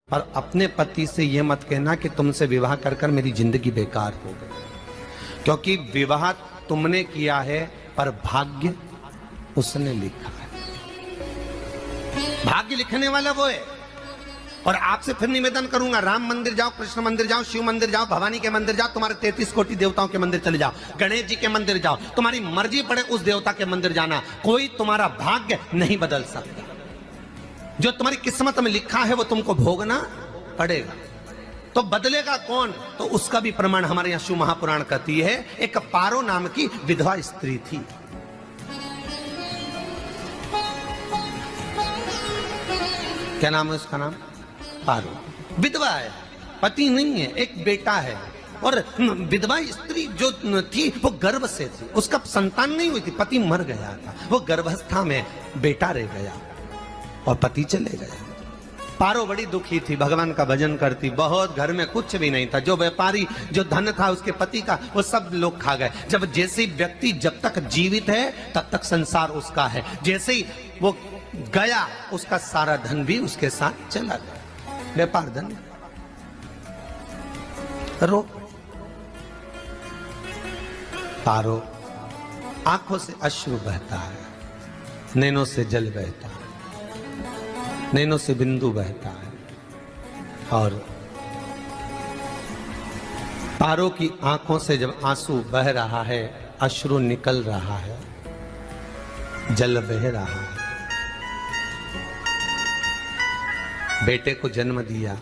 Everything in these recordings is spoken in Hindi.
और अपने पति से यह मत कहना कि तुमसे विवाह कर कर मेरी जिंदगी बेकार हो गई, क्योंकि विवाह तुमने किया है पर भाग्य उसने लिखा है। भाग्य लिखने वाला वो है। और आपसे फिर निवेदन करूंगा, राम मंदिर जाओ, कृष्ण मंदिर जाओ, शिव मंदिर जाओ, भवानी के मंदिर जाओ, तुम्हारे 33 कोटि देवताओं के मंदिर चले जाओ, गणेश जी के मंदिर जाओ, तुम्हारी मर्जी पड़े उस देवता के मंदिर जाना, कोई तुम्हारा भाग्य नहीं बदल सकता। जो तुम्हारी किस्मत में लिखा है वो तुमको भोगना पड़ेगा। तो बदलेगा कौन? तो उसका भी प्रमाण हमारे यहां शिव महापुराण कहती है। एक पारो नाम की विधवा स्त्री थी। क्या नाम है उसका? नाम पारो। विधवा है, पति नहीं है, एक बेटा है। और विधवा स्त्री जो थी वो गर्भ से थी, उसका संतान नहीं हुई थी, पति मर गया था, वो गर्भावस्था में बेटा रह गया और पति चले गया। पारो बड़ी दुखी थी, भगवान का भजन करती बहुत, घर में कुछ भी नहीं था, जो व्यापारी जो धन था उसके पति का वो सब लोग खा गए। जब जैसे व्यक्ति जब तक जीवित है तब तक संसार उसका है, जैसे ही वो गया उसका सारा धन भी उसके साथ चला गया। व्यापार धन रो। पारो आंखों से अश्रु बहता है, नैनों से जल बहता है, नैनों से बिंदु बहता है। और पारो की आंखों से जब आंसू बह रहा है, अश्रु निकल रहा है, जल बह रहा है। बेटे को जन्म दिया,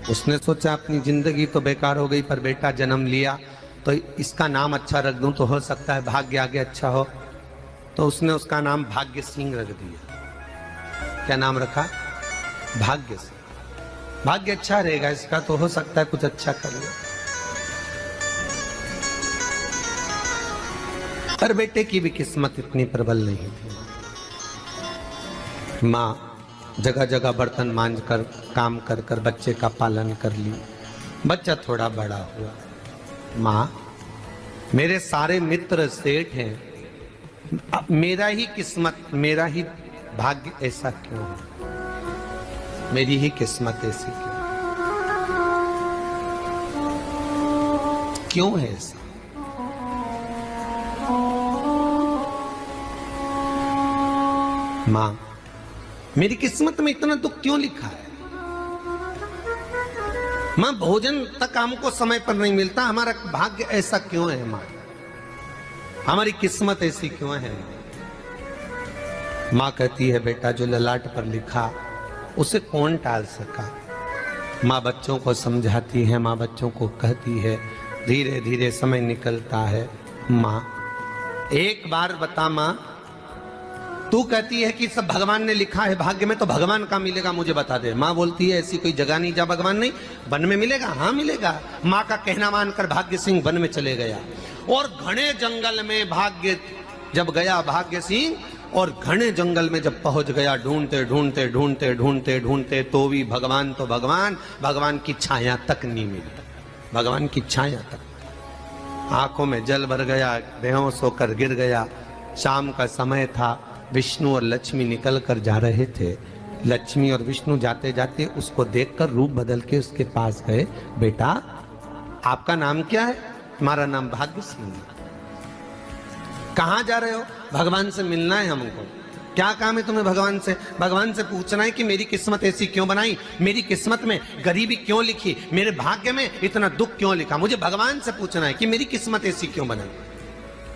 उसने सोचा अपनी जिंदगी तो बेकार हो गई, पर बेटा जन्म लिया तो इसका नाम अच्छा रख दूं तो हो सकता है भाग्य आगे अच्छा हो। तो उसने उसका नाम भाग्य सिंह रख दिया। क्या नाम रखा? भाग्य सिंह। भाग्य अच्छा रहेगा इसका, तो हो सकता है कुछ अच्छा कर ले। पर बेटे की भी किस्मत इतनी प्रबल नहीं थी। मां जगह जगह बर्तन मांझ कर काम कर कर बच्चे का पालन कर ली। बच्चा थोड़ा बड़ा हुआ। मां, मेरे सारे मित्र सेठ हैं, मेरा ही किस्मत, मेरा ही भाग्य ऐसा क्यों है? मेरी ही किस्मत ऐसी क्यों है? ऐसा मां, मेरी किस्मत में इतना दुख क्यों लिखा है? मां, भोजन तक हमको समय पर नहीं मिलता, हमारा भाग्य ऐसा क्यों है? मां, हमारी किस्मत ऐसी क्यों है? मां कहती है, बेटा जो ललाट पर लिखा उसे कौन टाल सका? मां बच्चों को समझाती है, मां बच्चों को कहती है, धीरे धीरे समय निकलता है। मां, एक बार बता मां, तू कहती है कि सब भगवान ने लिखा है भाग्य में, तो भगवान का मिलेगा मुझे बता दे। मां बोलती है, ऐसी कोई जगह नहीं जहां भगवान नहीं। वन में मिलेगा? हाँ मिलेगा। मां का कहना मानकर भाग्य सिंह वन में चले गया और घने जंगल में भाग्य जब गया, भाग्य सिंह, और घने जंगल में जब पहुंच गया, ढूंढते ढूंढते ढूंढते ढूंढते ढूंढते तो भी भगवान, तो भगवान की छाया तक नहीं मिली। भगवान की छाया तक। आंखों में जल भर गया, बेहोश होकर गिर गया। शाम का समय था, विष्णु और लक्ष्मी निकल कर जा रहे थे। लक्ष्मी और विष्णु जाते जाते उसको देखकर रूप बदल के उसके पास गए। बेटा, आपका नाम क्या है? हमारा नाम भाग्य सिंह। कहां जा रहे हो? भगवान से मिलना है हमको। क्या काम है तुम्हें भगवान से? भगवान से पूछना है कि मेरी किस्मत ऐसी क्यों बनाई, मेरी किस्मत में गरीबी क्यों लिखी, मेरे भाग्य में इतना दुख क्यों लिखा। मुझे भगवान से पूछना है कि मेरी किस्मत ऐसी क्यों बनाई,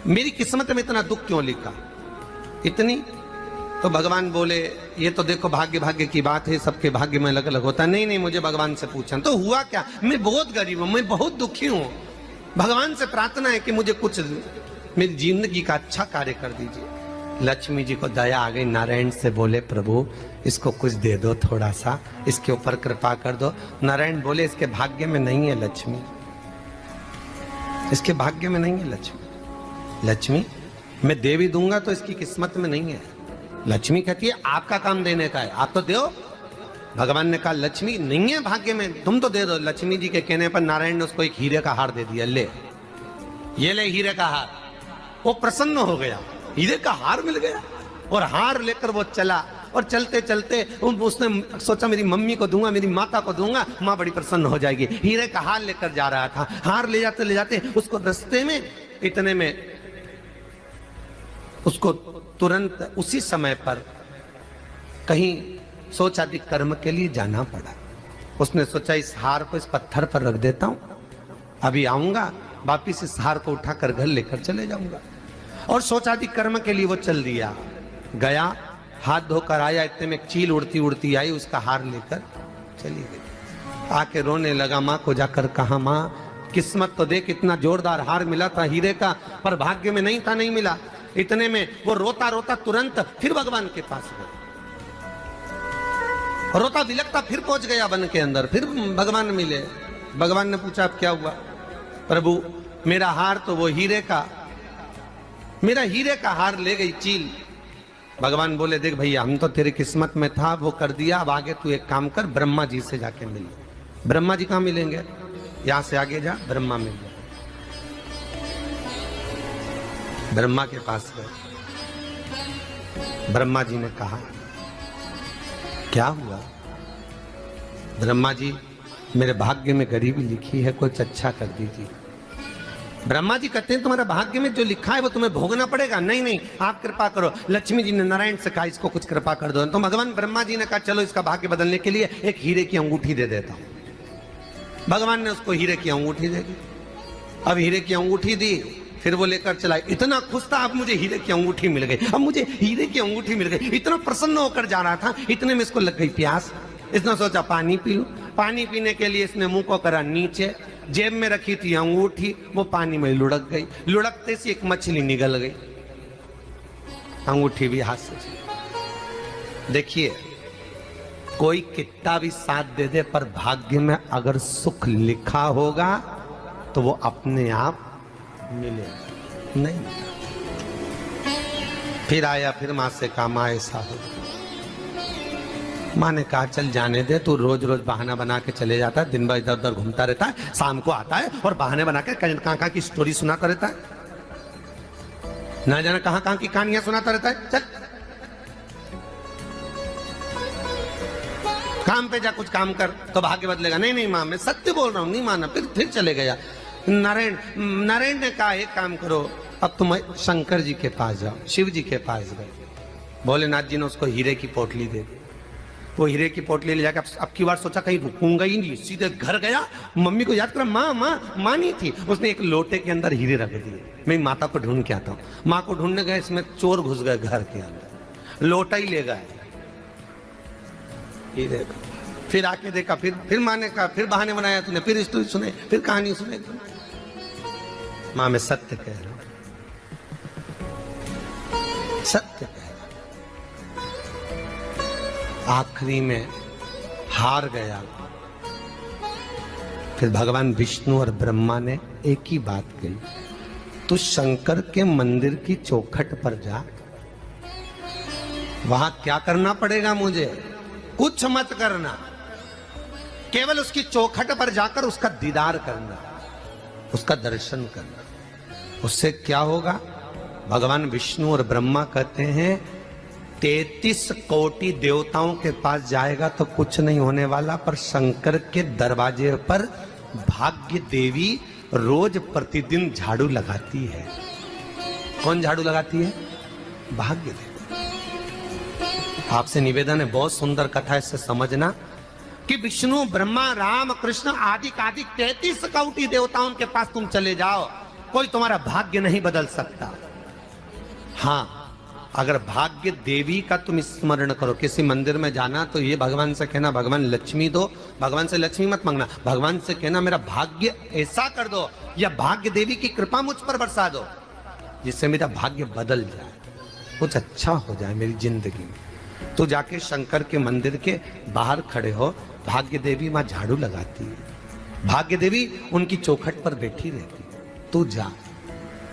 मेरी किस्मत में इतना दुख क्यों लिखा। इतनी तो भगवान बोले, ये तो देखो भाग्य भाग्य की बात है, सबके भाग्य में अलग अलग होता है। नहीं नहीं, मुझे भगवान से पूछना। तो हुआ क्या? मैं बहुत गरीब हूं, मैं बहुत दुखी हूं, भगवान से प्रार्थना है कि मुझे कुछ मेरी जिंदगी का अच्छा कार्य कर दीजिए। लक्ष्मी जी को दया आ गई, नारायण से बोले, प्रभु इसको कुछ दे दो, थोड़ा सा इसके ऊपर कृपा कर दो। नारायण बोले, इसके भाग्य में नहीं है लक्ष्मी, इसके भाग्य में नहीं है लक्ष्मी। लक्ष्मी, मैं दे भी दूंगा तो इसकी किस्मत में नहीं है। लक्ष्मी कहती है, आपका काम देने का है, आप तो दो। भगवान ने कहा, लक्ष्मी नहीं है भाग्य में, तुम तो दे दो। लक्ष्मी जी के कहने पर नारायण ने उसको एक हीरे का हार दे दिया। ले, ये ले हीरे का हार। वो प्रसन्न हो गया, हीरे का हार मिल गया। और हार लेकर वो चला और चलते चलते उसने सोचा मेरी मम्मी को दूंगा, मेरी माता को दूंगा, माँ बड़ी प्रसन्न हो जाएगी। हीरे का हार लेकर जा रहा था। हार ले जाते उसको रास्ते में इतने में उसको तुरंत उसी समय पर कहीं सोचादि कर्म के लिए जाना पड़ा। उसने सोचा इस हार को इस पत्थर पर रख देता हूं, अभी आऊंगा वापिस इस हार को उठाकर घर लेकर चले जाऊंगा। और सोचादि कर्म के लिए वो चल दिया। गया, हाथ धोकर आया, इतने में चील उड़ती उड़ती आई, उसका हार लेकर चली गई। आके रोने लगा, माँ को जाकर कहा, माँ किस्मत तो देख, इतना जोरदार हार मिला था हीरे का, पर भाग्य में नहीं था, नहीं मिला। इतने में वो रोता रोता तुरंत फिर भगवान के पास गया, रोता बिलखता फिर पहुंच गया वन के अंदर। फिर भगवान मिले। भगवान ने पूछा अब क्या हुआ? प्रभु मेरा हार तो वो हीरे का, मेरा हीरे का हार ले गई चील। भगवान बोले देख भैया, हम तो तेरी किस्मत में था, वो कर दिया, अब आगे तू एक काम कर, ब्रह्मा जी से जाके मिल। ब्रह्मा जी कहां मिलेंगे? यहां से आगे जा, ब्रह्मा मिल जाए। ब्रह्मा के पास गए। ब्रह्मा जी ने कहा क्या हुआ? ब्रह्मा जी मेरे भाग्य में गरीबी लिखी है, कुछ अच्छा कर दीजिए। ब्रह्मा जी कहते हैं तुम्हारे भाग्य में जो लिखा है वो तुम्हें भोगना पड़ेगा। नहीं नहीं, आप कृपा करो। लक्ष्मी जी ने नारायण से कहा इसको कुछ कृपा कर दो। तो भगवान ब्रह्मा जी ने कहा चलो इसका भाग्य बदलने के लिए एक हीरे की अंगूठी दे देता हूं। भगवान ने उसको हीरे की अंगूठी दे दी। अब हीरे की अंगूठी दी, फिर वो लेकर चला। इतना खुश था, अब मुझे हीरे की अंगूठी मिल गई, अब मुझे हीरे की अंगूठी मिल गई। इतना प्रसन्न होकर जा रहा था, इतने में इसको लग गई प्यास। इसने सोचा पानी पी लूं। पानी पीने के लिए इसने मुंह को करा नीचे, जेब में रखी थी अंगूठी, वो पानी में लुढ़क गई। लुढ़कते से एक मछली निगल गई, अंगूठी भी हाथ से। देखिए, कोई कितना भी साथ दे दे, पर भाग्य में अगर सुख लिखा होगा तो वो अपने आप मिलेगा नहीं। फिर आया, फिर मां से कहा मां ऐसा हो। मां ने कहा चल जाने दे, तू रोज रोज बहाना बना के चले जाता है, दिन भर इधर उधर घूमता रहता है, शाम को आता है और बहाने बना के कहाँ की स्टोरी सुनाता रहता है, ना जाने कहाँ की कहानियां सुनाता रहता है। चल काम पे जा, कुछ काम कर तो भाग्य बदलेगा। नहीं नहीं मां, मैं सत्य बोल रहा हूं, नहीं माना। फिर चले गया। नारायण ने कहा एक काम करो, अब तुम शंकर जी के पास जाओ। शिव जी के पास गए। भोलेनाथ जी ने उसको हीरे की पोटली दे दी। वो हीरे की पोटली ले जाकर अब की बार सोचा कहीं रुकूंगा ही नहीं, सीधे घर गया। मम्मी को याद करा, माँ नहीं थी। उसने एक लोटे के अंदर हीरे रख दिए। मैं माता को ढूंढ के आता हूँ। माँ को ढूंढने गए, इसमें चोर घुस गए घर के अंदर, लोटा ही ले गए हीरे। फिर आके देखा, फिर माँ ने कहा, फिर बहाने बनाया तूने, फिर स्टोरी सुने, फिर कहानी सुने। माँ मैं सत्य कह रहा हूं, सत्य कह रहा हूं। आखिरी में हार गया। फिर भगवान विष्णु और ब्रह्मा ने एक ही बात कही, तू शंकर के मंदिर की चौखट पर जा। वहां क्या करना पड़ेगा मुझे? कुछ मत करना, केवल उसकी चौखट पर जाकर उसका दीदार करना, उसका दर्शन करना। उससे क्या होगा? भगवान विष्णु और ब्रह्मा कहते हैं 33 कोटि देवताओं के पास जाएगा तो कुछ नहीं होने वाला, पर शंकर के दरवाजे पर भाग्य देवी रोज प्रतिदिन झाड़ू लगाती है। कौन झाड़ू लगाती है? भाग्य देवी। आपसे निवेदन है, बहुत सुंदर कथा, इससे समझना कि विष्णु ब्रह्मा राम कृष्ण आदि 33 कोटि देवताओं के पास तुम चले जाओ, कोई तुम्हारा भाग्य नहीं बदल सकता। हाँ, अगर भाग्य देवी का तुम स्मरण करो, किसी मंदिर में जाना तो ये भगवान से कहना भगवान लक्ष्मी दो। भगवान से लक्ष्मी मत मांगना, भगवान से कहना मेरा भाग्य ऐसा कर दो, या भाग्य देवी की कृपा मुझ पर बरसा दो जिससे मेरा भाग्य बदल जाए, कुछ अच्छा हो जाए मेरी जिंदगी में। तो जाके शंकर के मंदिर के बाहर खड़े हो, भाग्य देवी मां झाड़ू लगाती है, भाग्य देवी उनकी चौखट पर बैठी रहती है। तू जा,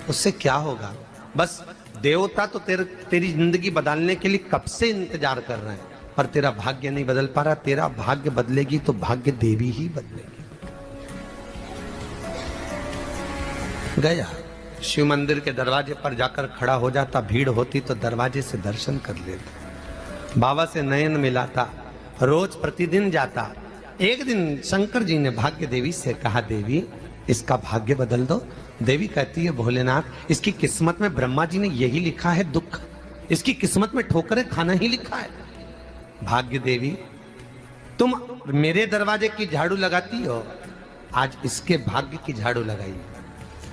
उससे क्या होगा? बस देवता तो तेरी जिंदगी बदलने के लिए कब से इंतजार कर रहे हैं, पर तेरा भाग्य नहीं बदल पा रहा। तेरा भाग्य बदलेगी तो भाग्य देवी ही बदलेगी। गया, शिव मंदिर के दरवाजे पर जाकर खड़ा हो जाता, भीड़ होती तो दरवाजे से दर्शन कर लेता। बाबा से नयन मिलाता, रोज प्रतिदिन जाता। एक दिन शंकर जी ने भाग्य देवी से कहा, देवी इसका भाग्य बदल दो। देवी कहती है, भोलेनाथ इसकी किस्मत में ब्रह्मा जी ने यही लिखा है दुख, इसकी किस्मत में ठोकरें खाना ही लिखा है। भाग्य देवी तुम मेरे दरवाजे की झाड़ू लगाती हो, आज इसके भाग्य की झाड़ू लगाई।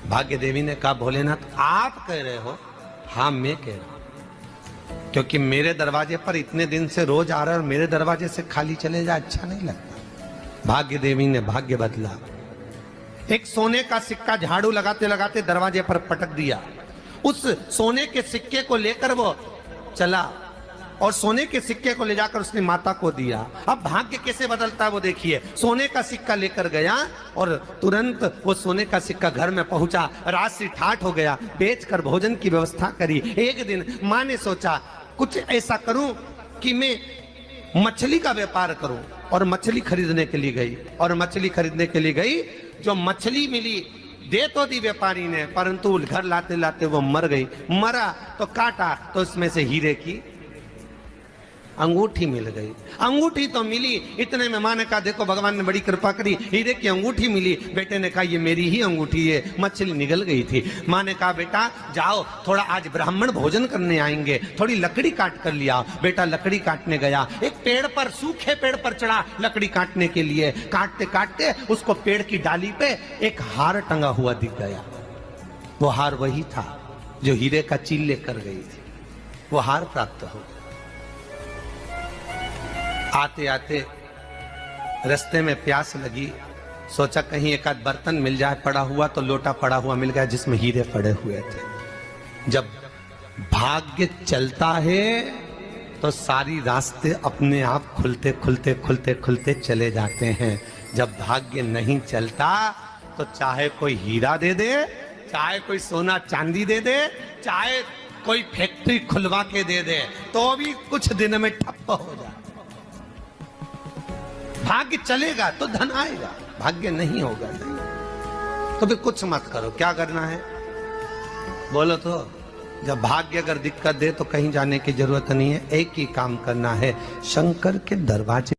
भाग्य देवी ने कहा, भोलेनाथ आप कह रहे हो? हाँ मैं कह रहा हूं, क्योंकि मेरे दरवाजे पर इतने दिन से रोज आ रहा है और मेरे दरवाजे से खाली चले जाए अच्छा नहीं लगता। भाग्य देवी ने भाग्य बदला। एक सोने का सिक्का झाड़ू लगाते लगाते दरवाजे पर पटक दिया। उस सोने के सिक्के को लेकर वो चला और सोने के सिक्के को ले जाकर उसने माता को दिया। अब भाग्य कैसे बदलता है वो देखिए। सोने का सिक्का लेकर गया और तुरंत वो सोने का सिक्का घर में पहुंचा। रात से ठाठ हो गया, बेचकर भोजन की व्यवस्था करी। एक दिन माँ ने सोचा कुछ ऐसा करूं कि मैं मछली का व्यापार करूं, और मछली खरीदने के लिए गई। और मछली खरीदने के लिए गई, जो मछली मिली दे तो दी व्यापारी ने, परंतु घर लाते लाते वो मर गई। मरा तो काटा तो उसमें से हीरे की अंगूठी मिल गई। अंगूठी तो मिली, इतने में माँ ने कहा, देखो भगवान ने बड़ी कृपा करी, हीरे की अंगूठी मिली। बेटे ने कहा, ये मेरी ही अंगूठी है। मछली निगल गई थी। माँ ने कहा, बेटा जाओ, थोड़ा आज ब्राह्मण भोजन करने आएंगे, थोड़ी लकड़ी काट कर लिया। बेटा लकड़ी काटने गया, एक पेड़ पर, सूखे पेड़ पर चढ़ा लकड़ी काटने के लिए। काटते काटते उसको पेड़ की डाली पे एक हार टंगा हुआ दिख गया। वो हार वही था जो हीरे का चील लेकर गई थी। वो हार प्राप्त हो। आते आते रास्ते में प्यास लगी, सोचा कहीं एक आध बर्तन मिल जाए पड़ा हुआ, तो लोटा पड़ा हुआ मिल गया जिसमें हीरे पड़े हुए थे। जब भाग्य चलता है तो सारी रास्ते अपने आप खुलते खुलते खुलते खुलते चले जाते हैं। जब भाग्य नहीं चलता तो चाहे कोई हीरा दे दे, चाहे कोई सोना चांदी दे दे, चाहे कोई फैक्ट्री खुलवा के दे दे, तो भी कुछ दिन में ठप्प हो जाए। भाग्य चलेगा तो धन आएगा, भाग्य नहीं होगा नहीं। तो फिर कुछ मत करो। क्या करना है बोलो तो? जब भाग्य अगर दिक्कत दे तो कहीं जाने की जरूरत नहीं है, एक ही काम करना है, शंकर के दरवाजे